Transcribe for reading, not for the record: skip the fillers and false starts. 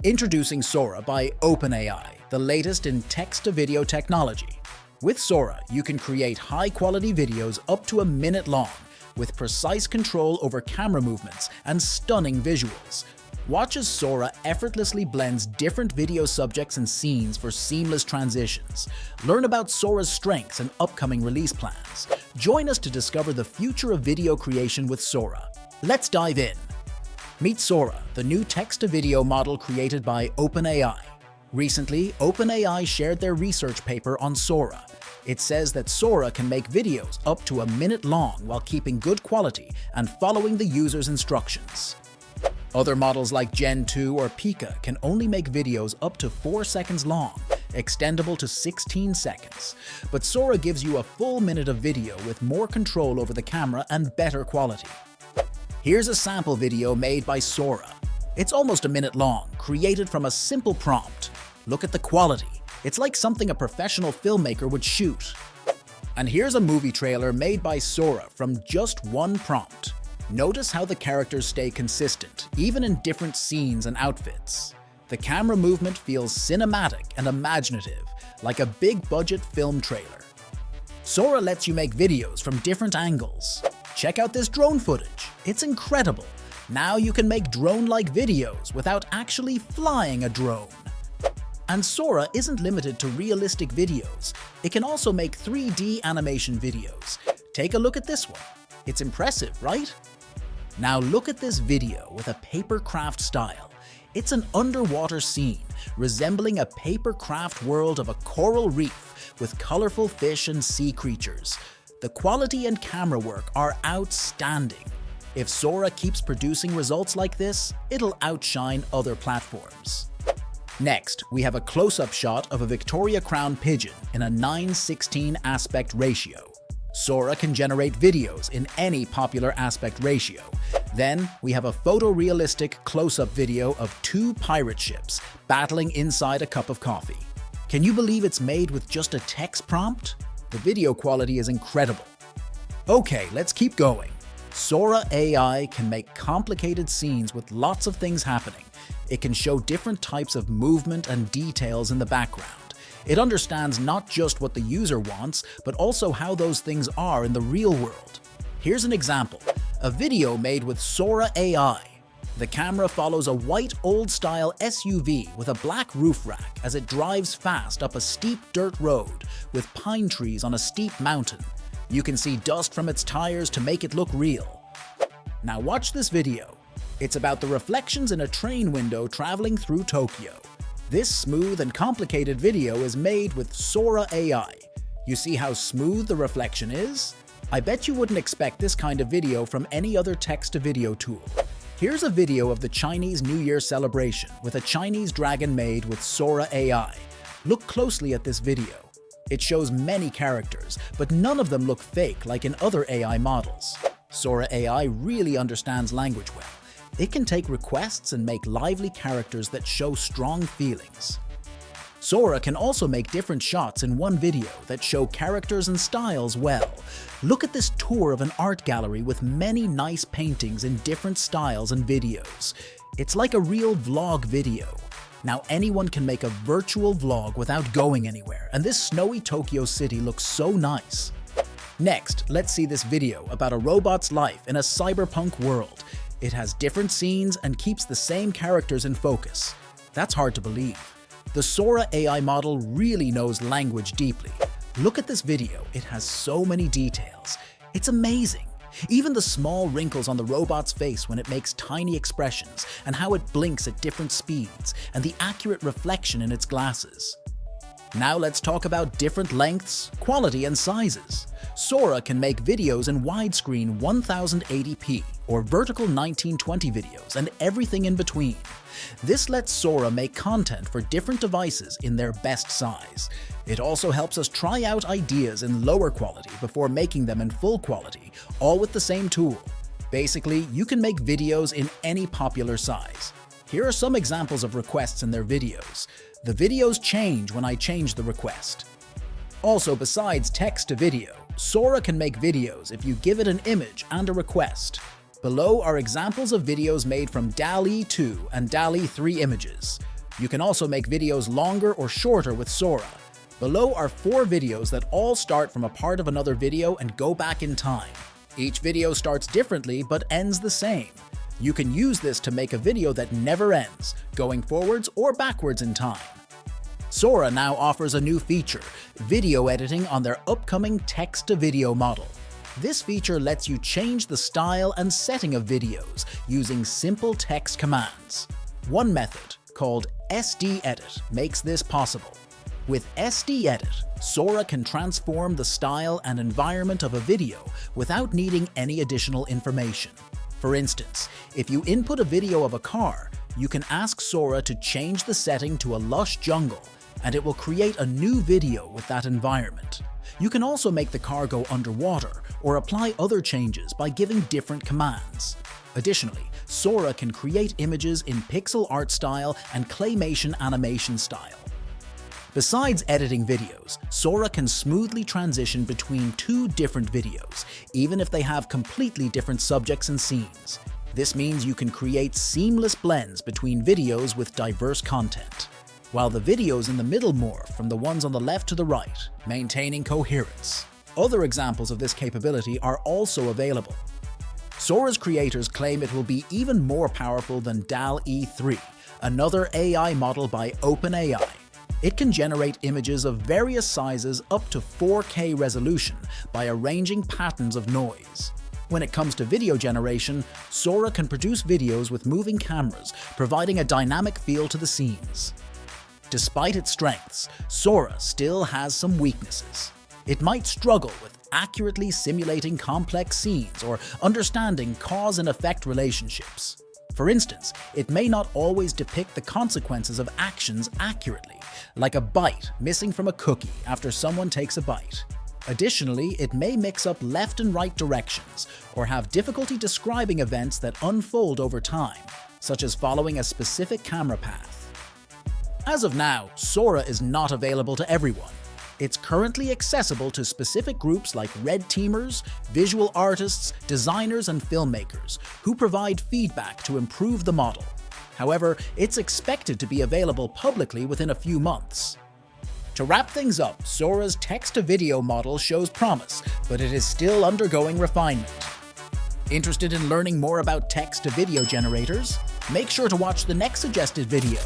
Introducing Sora by OpenAI, the latest in text-to-video technology. With Sora, you can create high-quality videos up to a minute long, with precise control over camera movements and stunning visuals. Watch as Sora effortlessly blends different video subjects and scenes for seamless transitions. Learn about Sora's strengths and upcoming release plans. Join us to discover the future of video creation with Sora. Let's dive in. Meet Sora, the new text-to-video model created by OpenAI. Recently, OpenAI shared their research paper on Sora. It says that Sora can make videos up to a minute long while keeping good quality and following the user's instructions. Other models like Gen 2 or Pika can only make videos up to 4 seconds long, extendable to 16 seconds. But Sora gives you a full minute of video with more control over the camera and better quality. Here's a sample video made by Sora. It's almost a minute long, created from a simple prompt. Look at the quality. It's like something a professional filmmaker would shoot. And here's a movie trailer made by Sora from just one prompt. Notice how the characters stay consistent, even in different scenes and outfits. The camera movement feels cinematic and imaginative, like a big-budget film trailer. Sora lets you make videos from different angles. Check out this drone footage. It's incredible. Now you can make drone-like videos without actually flying a drone. And Sora isn't limited to realistic videos. It can also make 3D animation videos. Take a look at this one. It's impressive, right? Now look at this video with a papercraft style. It's an underwater scene, resembling a papercraft world of a coral reef with colorful fish and sea creatures. The quality and camera work are outstanding. If Sora keeps producing results like this, it'll outshine other platforms. Next, we have a close-up shot of a Victoria Crown pigeon in a 9:16 aspect ratio. Sora can generate videos in any popular aspect ratio. Then, we have a photorealistic close-up video of 2 pirate ships battling inside a cup of coffee. Can you believe it's made with just a text prompt? The video quality is incredible. Okay, let's keep going. Sora AI can make complicated scenes with lots of things happening. It can show different types of movement and details in the background. It understands not just what the user wants, but also how those things are in the real world. Here's an example, a video made with Sora AI. The camera follows a white old-style SUV with a black roof rack as it drives fast up a steep dirt road with pine trees on a steep mountain. You can see dust from its tires to make it look real. Now watch this video. It's about the reflections in a train window traveling through Tokyo. This smooth and complicated video is made with Sora AI. You see how smooth the reflection is? I bet you wouldn't expect this kind of video from any other text-to-video tool. Here's a video of the Chinese New Year celebration with a Chinese dragon made with Sora AI. Look closely at this video. It shows many characters, but none of them look fake like in other AI models. Sora AI really understands language well. It can take requests and make lively characters that show strong feelings. Sora can also make different shots in one video that show characters and styles well. Look at this tour of an art gallery with many nice paintings in different styles and videos. It's like a real vlog video. Now anyone can make a virtual vlog without going anywhere, and this snowy Tokyo city looks so nice. Next, let's see this video about a robot's life in a cyberpunk world. It has different scenes and keeps the same characters in focus. That's hard to believe. The Sora AI model really knows language deeply. Look at this video, it has so many details. It's amazing. Even the small wrinkles on the robot's face when it makes tiny expressions, and how it blinks at different speeds, and the accurate reflection in its glasses. Now let's talk about different lengths, quality, and sizes. Sora can make videos in widescreen 1080p or vertical 1920 videos and everything in between. This lets Sora make content for different devices in their best size. It also helps us try out ideas in lower quality before making them in full quality, all with the same tool. Basically, you can make videos in any popular size. Here are some examples of requests in their videos. The videos change when I change the request. Also, besides text to video, Sora can make videos if you give it an image and a request. Below are examples of videos made from DALL-E 2 and DALL-E 3 images. You can also make videos longer or shorter with Sora. Below are 4 videos that all start from a part of another video and go back in time. Each video starts differently but ends the same. You can use this to make a video that never ends, going forwards or backwards in time. Sora now offers a new feature, video editing on their upcoming text-to-video model. This feature lets you change the style and setting of videos using simple text commands. One method, called SD-Edit, makes this possible. With SD-Edit, Sora can transform the style and environment of a video without needing any additional information. For instance, if you input a video of a car, you can ask Sora to change the setting to a lush jungle, and it will create a new video with that environment. You can also make the car go underwater or apply other changes by giving different commands. Additionally, Sora can create images in pixel art style and claymation animation style. Besides editing videos, Sora can smoothly transition between 2 different videos, even if they have completely different subjects and scenes. This means you can create seamless blends between videos with diverse content, while the videos in the middle morph from the ones on the left to the right, maintaining coherence. Other examples of this capability are also available. Sora's creators claim it will be even more powerful than DALL-E 3, another AI model by OpenAI. It can generate images of various sizes up to 4K resolution by arranging patterns of noise. When it comes to video generation, Sora can produce videos with moving cameras, providing a dynamic feel to the scenes. Despite its strengths, Sora still has some weaknesses. It might struggle with accurately simulating complex scenes or understanding cause and effect relationships. For instance, it may not always depict the consequences of actions accurately, like a bite missing from a cookie after someone takes a bite. Additionally, it may mix up left and right directions or have difficulty describing events that unfold over time, such as following a specific camera path. As of now, Sora is not available to everyone. It's currently accessible to specific groups like red teamers, visual artists, designers, and filmmakers, who provide feedback to improve the model. However, it's expected to be available publicly within a few months. To wrap things up, Sora's text-to-video model shows promise, but it is still undergoing refinement. Interested in learning more about text-to-video generators? Make sure to watch the next suggested video.